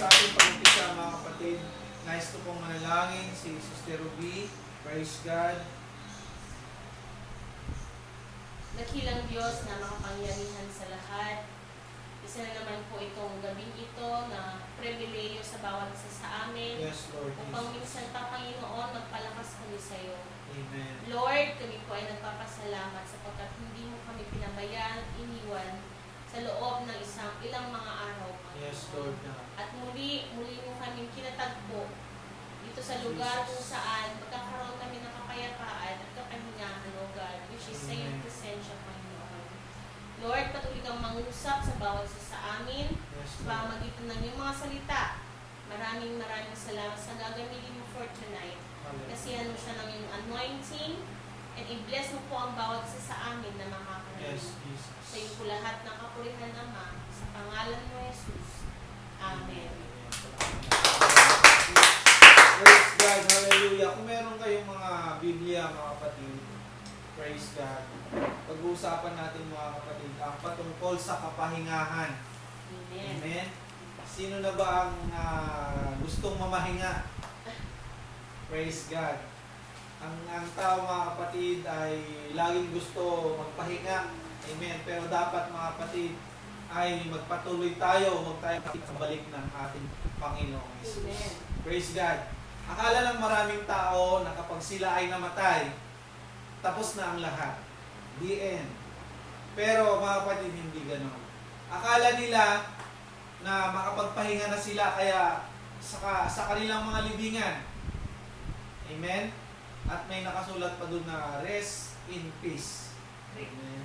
sa ating pag-umpisa mga kapatid, nais ko pong manalangin si Sister Ruby. Praise God. Dakilang Diyos na makapangyarihan sa lahat. Isa na naman po itong gabing ito na pribileyo sa bawat isa sa amin. Yes, Lord Upang Jesus. minsan pa, Panginoon, magpalakas kami sa iyo. Amen. Lord, kami po ay nagpapasalamat sapagkat hindi mo kami pinabayaan, iniwan sa loob ng ilang mga araw, Panginoon. Yes, Lord. At muli mo kami kinatagpo dito sa lugar kung saan magkakaroon kami ng kapayapaan at kapahingahan, O God, which is sa iyong presensya, Panginoon. Lord, patuloy kang mangusap sa bawat isa sa amin, Yes, sa Lord. pamamagitan ng iyong mga salita. Maraming salamat sa gagamitin mo for tonight. Kasi ano siya ng iyong anointing, and i-bless mo po ang bawat isa sa amin na makakarinig. Yes, Jesus. Sa iyo po lahat ng kapurihan, Ama, sa pangalan mo, Jesus. Amen. Praise God. Hallelujah. Kung meron kayong mga Biblia, mga kapatid, praise God. Pag-uusapan natin mga kapatid, ang patungkol sa kapahingahan. Amen. Amen. Sino na ba ang gustong mamahinga? Praise God. Ang tao mga kapatid ay laging gusto magpahinga. Amen. Pero dapat mga kapatid ay magpatuloy tayo, sa balik ng ating Panginoong Jesus. Amen. Praise God. Akala ng maraming tao na kapag sila ay namatay, tapos na ang lahat. The end. Pero mga kapatid, hindi ganon. Akala nila na makapagpahinga na sila kaya sa kanilang mga libingan. Amen? At may nakasulat pa doon na rest in peace. Amen?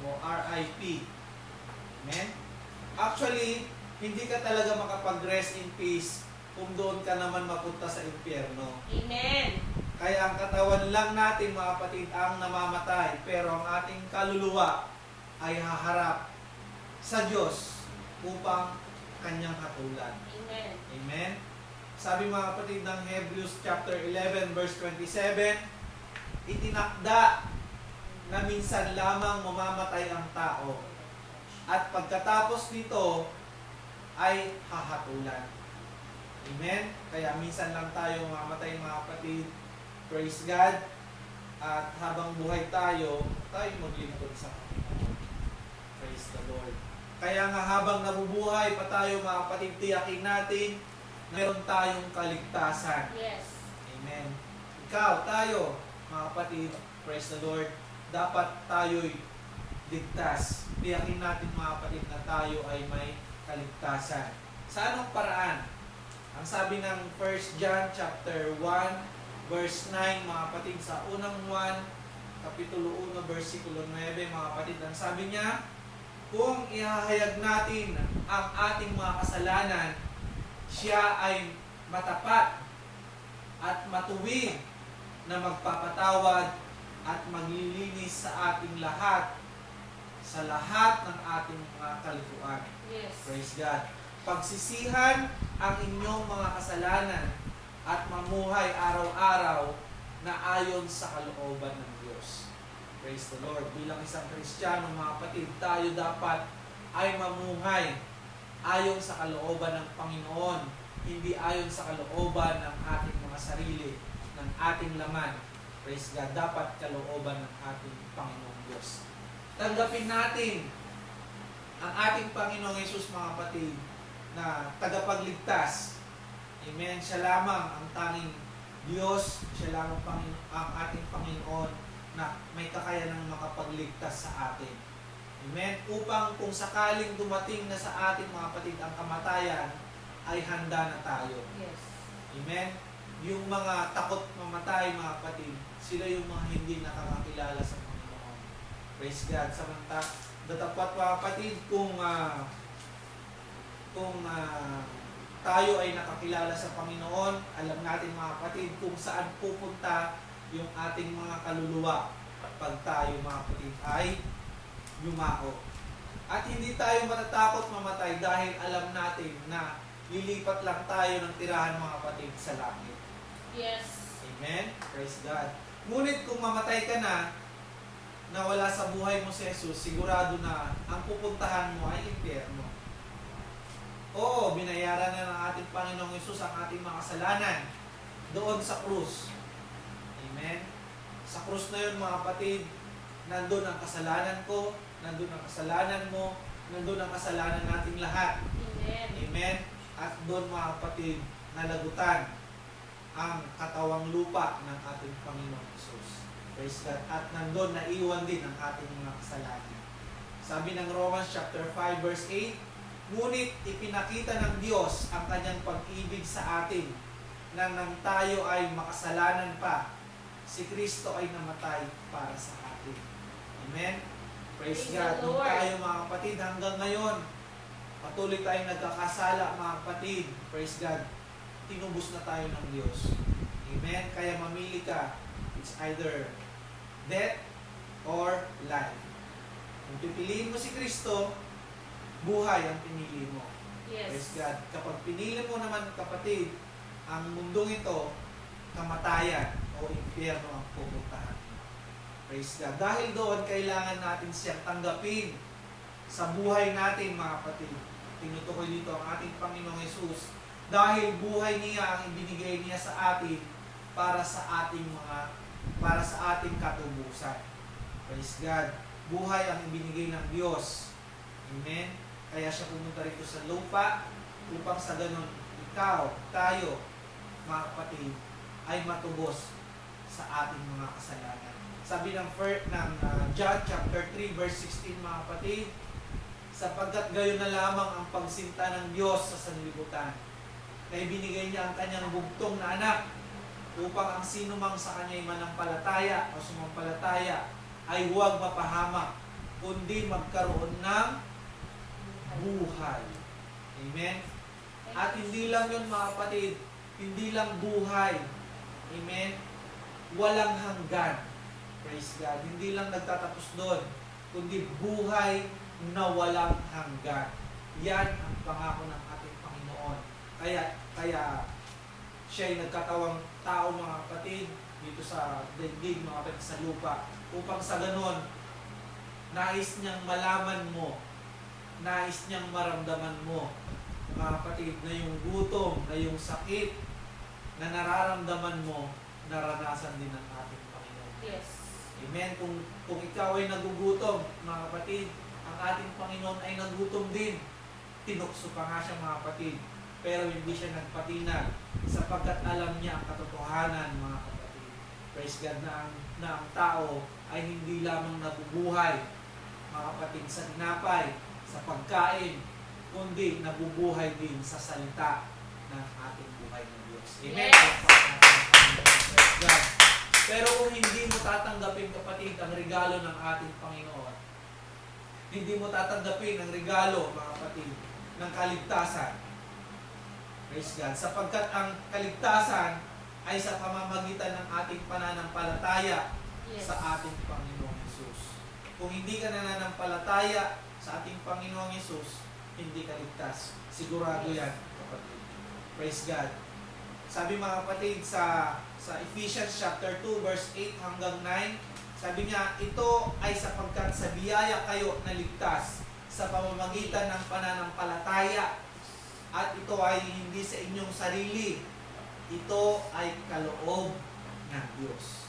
O RIP. Amen? Actually, hindi ka talaga makapag-rest in peace kung doon ka naman mapunta sa impyerno. Amen. Kaya ang katawan lang natin mga kapatid ang namamatay, pero ang ating kaluluwa ay haharap sa Diyos upang kanyang hatulan. Amen. Amen? Sabi mga kapatid ng Hebrews chapter 11 verse 27, itinakda na minsan lamang mamamatay ang tao at pagkatapos nito ay hahatulan. Amen? Kaya minsan lang tayo mamamatay mga kapatid. Praise God. At habang buhay tayo maglingkod sa Panginoon. Praise the Lord. Kaya nga habang nabubuhay pa tayo mga kapatid, tiyakin natin meron tayong kaligtasan. Yes. Amen. Ikaw, tayo, mga kapatid, praise the Lord, dapat tayo'y ligtas. Tiyakin natin mga kapatid na tayo ay may kaligtasan. Sa anong paraan? Ang sabi ng 1 John chapter 1 verse 9 mga kapatid, sa unang 1 kapitulo 1 versikulo 9 mga kapatid, ang sabi niya, kung ihahayag natin ang ating mga kasalanan, siya ay matapat at matuwid na magpapatawad at maglilinis sa ating lahat, sa lahat ng ating mga kalikuan. Yes. Praise God. Pagsisihan ang inyong mga kasalanan at mamuhay araw-araw na ayon sa kalooban ng Diyos. Praise the Lord. Bilang isang Kristiyano, mga kapatid, tayo dapat ay mamuhay ayon sa kalooban ng Panginoon, hindi ayon sa kalooban ng ating mga sarili, ng ating laman. Praise God. Dapat kalooban ng ating Panginoong Diyos. Tanggapin natin ang ating Panginoong Yesus mga kapatid na tagapagligtas. Amen. Siya lamang ang tanging Diyos, siya lamang ang ating Panginoon na may kakayanang makapagligtas sa atin. Amen. Upang kung sakaling dumating na sa ating mga kapatid ang kamatayan, ay handa na tayo. Yes. Amen. Yung mga takot mamatay mga kapatid, sila yung mga hindi nakakakilala sa Panginoon. Praise God. Samantala, datapat mga kapatid, kung tayo ay nakakilala sa Panginoon, alam natin mga kapatid kung saan pupunta yung ating mga kaluluwa pag tayo mga kapatid ay yumao. At hindi tayo matatakot mamatay dahil alam natin na lilipat lang tayo ng tirahan mga kapatid sa langit. Yes. Amen? Praise God. Ngunit kung mamatay ka na wala sa buhay mo si Jesus, sigurado na ang pupuntahan mo ay impyerno. Oo, binayaran na ng ating Panginoong Hesus ang ating mga kasalanan doon sa krus. Amen? Sa krus na yun, mga kapatid, nandun ang kasalanan ko, nandun ang kasalanan mo, nandun ang kasalanan nating lahat. Amen. Amen? At doon, mga kapatid, nalagutan ang katawang lupa ng ating Panginoong Hesus. Praise God. At nandun naiwan din ang ating mga kasalanan. Sabi ng Romans chapter 5 verse 8, ngunit ipinakita ng Diyos ang kanyang pag-ibig sa atin na nang tayo ay makasalanan pa, si Kristo ay namatay para sa atin. Amen? Praise Praise God. the Nung Lord. tayo, mga kapatid, hanggang ngayon, patuloy tayong nagkakasala, mga kapatid. Praise God. Tinubos na tayo ng Diyos. Amen? Kaya mamili ka. It's either death or life. Kung pipiliin mo si Kristo, buhay ang pinili mo. Yes. Praise God. Kapag pinili mo naman, kapatid, ang mundong ito, kamatayan o impyerno ang pupuntahan. Praise God. Dahil doon, kailangan natin siyang tanggapin sa buhay natin, mga kapatid. Tinutukoy dito ang ating Panginoong Hesus. Dahil buhay niya ang ibinigay niya sa atin para sa ating katubusan. Praise God. Buhay ang ibinigay ng Diyos. Amen. Kaya siya pumunta rito sa lupa upang sa ganun ikaw, tayo, mga kapatid, ay matubos sa ating mga kasalanan. Sabi ng John chapter 3 verse 16, mga kapatid, sapagkat gayon na lamang ang pagsinta ng Diyos sa sanlibutan, na ibinigay niya ang kanyang bugtong na anak upang ang sinumang sa kanya ay manampalataya o sumampalataya ay huwag mapahamak, kundi magkaroon ng buhay. Amen? At hindi lang yun, mga kapatid, hindi lang buhay. Amen? Walang hanggan. Praise God. Hindi lang nagtatapos doon, kundi buhay na walang hanggan. Yan ang pangako ng ating Panginoon. Kaya siya ay nagkatawang tao, mga kapatid, dito sa daigdig, mga kapatid, sa lupa, upang sa ganon, nais niyang malaman mo, nais niyang maramdaman mo, mga kapatid, na yung gutom, na yung sakit, na nararamdaman mo, naranasan din ng ating Panginoon. Yes. Amen. Kung ikaw ay nagugutom, mga kapatid, ang ating Panginoon ay nagutom din. Tinukso pa nga siya, mga kapatid, pero hindi siya nagpatinag sapagkat alam niya ang katotohanan, mga kapatid. Praise God, na ang tao ay hindi lamang nabubuhay, mga kapatid, sa tinapay, sa pagkain, kundi nabubuhay din sa salita ng ating buhay ng Diyos. Amen. Yes. Praise God. Pero kung hindi mo tatanggapin, kapatid, ang regalo ng ating Panginoon, hindi mo tatanggapin ang regalo, mga kapatid, ng kaligtasan. Praise God. Sapagkat ang kaligtasan ay sa pamamagitan ng ating pananampalataya Yes. sa ating Panginoong Hesus. Kung hindi ka nananampalataya sa ating Panginoong Hesus, hindi ka ligtas. Sigurado yan, kapatid. Praise God. Sabi, mga kapatid, sa Ephesians chapter 2 verse 8 hanggang 9, sabi niya, ito ay sapagkat sa biyaya kayo naligtas sa pamamagitan ng pananampalataya, at ito ay hindi sa inyong sarili. Ito ay kaloob ng Diyos.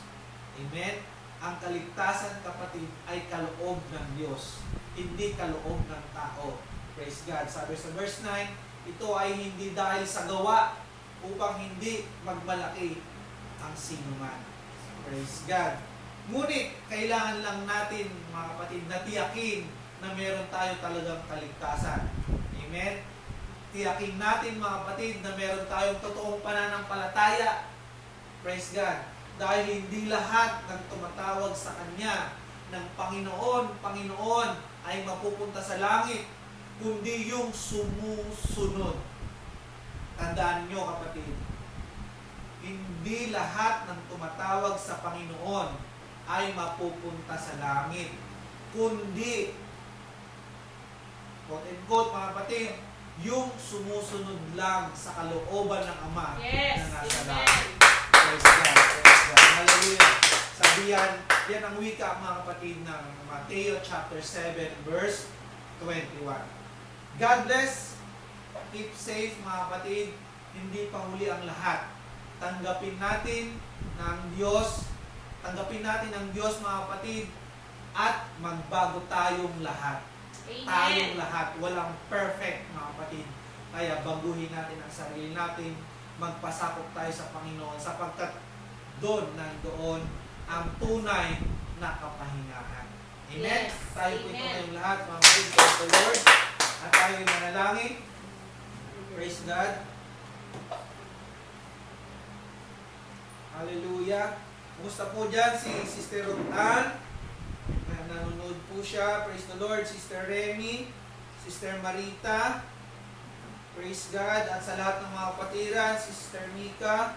Amen? Ang kaligtasan, kapatid, ay kaloob ng Diyos, hindi kaloob ng tao. Praise God. Sabi sa verse 9, ito ay hindi dahil sa gawa upang hindi magmalaki ang sinuman. Praise God. Ngunit, kailangan lang natin, mga kapatid, na tiyakin na meron tayo talagang kaligtasan. Amen? Tiyakin natin, mga kapatid, na meron tayong totoong pananampalataya. Praise God. Dahil hindi lahat ng tumatawag sa Kanya ng Panginoon, Panginoon, ay mapupunta sa langit, kundi yung sumusunod. Tandaan nyo, kapatid, hindi lahat ng tumatawag sa Panginoon ay mapupunta sa langit, kundi, quote and quote, mga kapatid, yung sumusunod lang sa kalooban ng Ama Yes. na nasa Amen. langit. Praise God. Praise God. Hallelujah. Sabi yan ang wika, mga kapatid, ng Mateo chapter 7 verse 21. God bless keep safe mga kapatid, hindi pa huli ang lahat. Tanggapin natin ng Diyos mga kapatid, at magbago tayong lahat. Tayong Amen. lahat. Walang perfect mga kapatid. Kaya baguhin natin ang sarili natin, magpasakop tayo sa Panginoon sapagkat nandoon ang tunay na kapahingahan. Amen? Yes. Tayo po ito Amen. ngayong lahat, mga kapatid, praise the Lord. At tayo manalangin. Praise God. Hallelujah. Kumusta po dyan si Sister Ruth Ann? Nanonood po siya. Praise the Lord. Sister Remy, Sister Marita. Praise God. At sa lahat ng mga kapatiran, Sister Mika.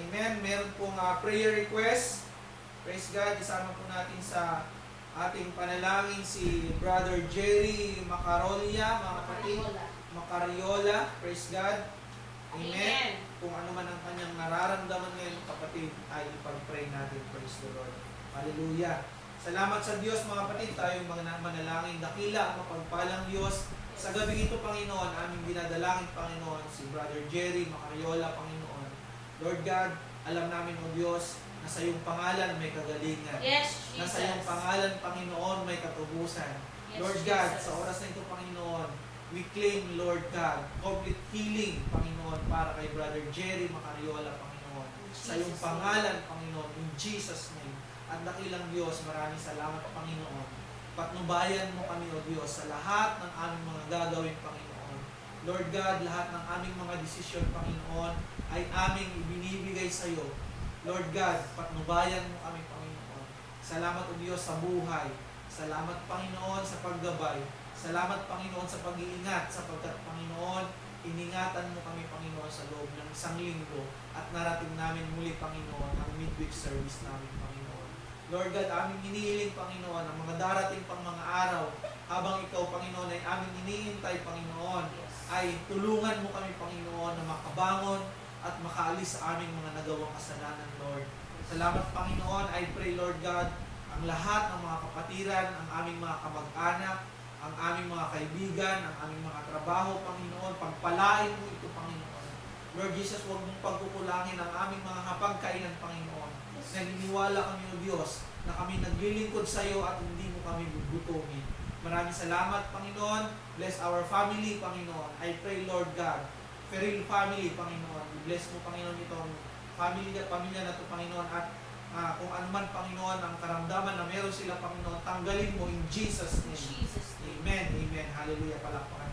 Amen. Meron pong prayer request. Praise God. Isama po natin sa ating panalangin si Brother Jerry Macarolia, mga kapatid. Macariola. Praise God. Amen. Amen. Kung ano man ang kanyang nararamdaman ngayon, kapatid, ay ipag-pray natin. Praise the Lord. Hallelujah. Salamat sa Diyos, mga kapatid. Tayong mga manalangin. Dakila ang mapagpalang Diyos. Sa gabi ito, Panginoon, aming dinadalangin, Panginoon, si Brother Jerry Macariola, Panginoon. Lord God, alam namin, O Diyos, na sa iyong pangalan may kagalingan. Yes, Jesus. Na sa iyong pangalan, Panginoon, may katubusan. Yes, Lord God, Jesus. sa oras na ito, Panginoon, we claim, Lord God, complete healing, Panginoon, para kay Brother Jerry Macariola, Panginoon. Sa iyong Jesus' pangalan, Panginoon, in Jesus' name. At dakilang Diyos, maraming salamat, Panginoon. Patnubayan mo kami, O Diyos, sa lahat ng aming mga gagawin, Panginoon. Lord God, lahat ng aming mga desisyon, Panginoon, ay aming ibinibigay sa iyo. Lord God, patnubayan mo kami, Panginoon. Salamat, O Diyos, sa buhay. Salamat, Panginoon, sa paggabay. Salamat, Panginoon, sa pag-iingat, sapagkat, Panginoon, iningatan mo kami, Panginoon, sa loob ng isang linggo at narating namin muli, Panginoon, ang midweek service namin, Panginoon. Lord God, aming inihiling, Panginoon, ang mga darating pang mga araw, habang ikaw, Panginoon, ay aming iniintay, Panginoon, Yes. ay tulungan mo kami, Panginoon, na makabangon at makaalis sa aming mga nagawang kasalanan, Lord. Salamat, Panginoon. I pray, Lord God, ang lahat ng mga kapatiran, ang aming mga kamag-anak, ang aming mga kaibigan, ang aming mga trabaho, Panginoon, pagpalain mo ito, Panginoon. Lord Jesus, huwag mong pagkukulangin ang aming mga hapagkainan, Panginoon. Naniniwala kami, O Diyos, na kami naglilingkod sa iyo at hindi mo kami gugutumin. Maraming salamat, Panginoon. Bless our family, Panginoon. I pray, Lord God, Feril family, Panginoon. Bless mo, Panginoon, itong pamilya na ito, Panginoon. At kung ano man, Panginoon, ang karamdaman na meron sila, Panginoon, tanggalin mo in Jesus' name. Jesus' name. Amen. Amen. Hallelujah. Palakpakan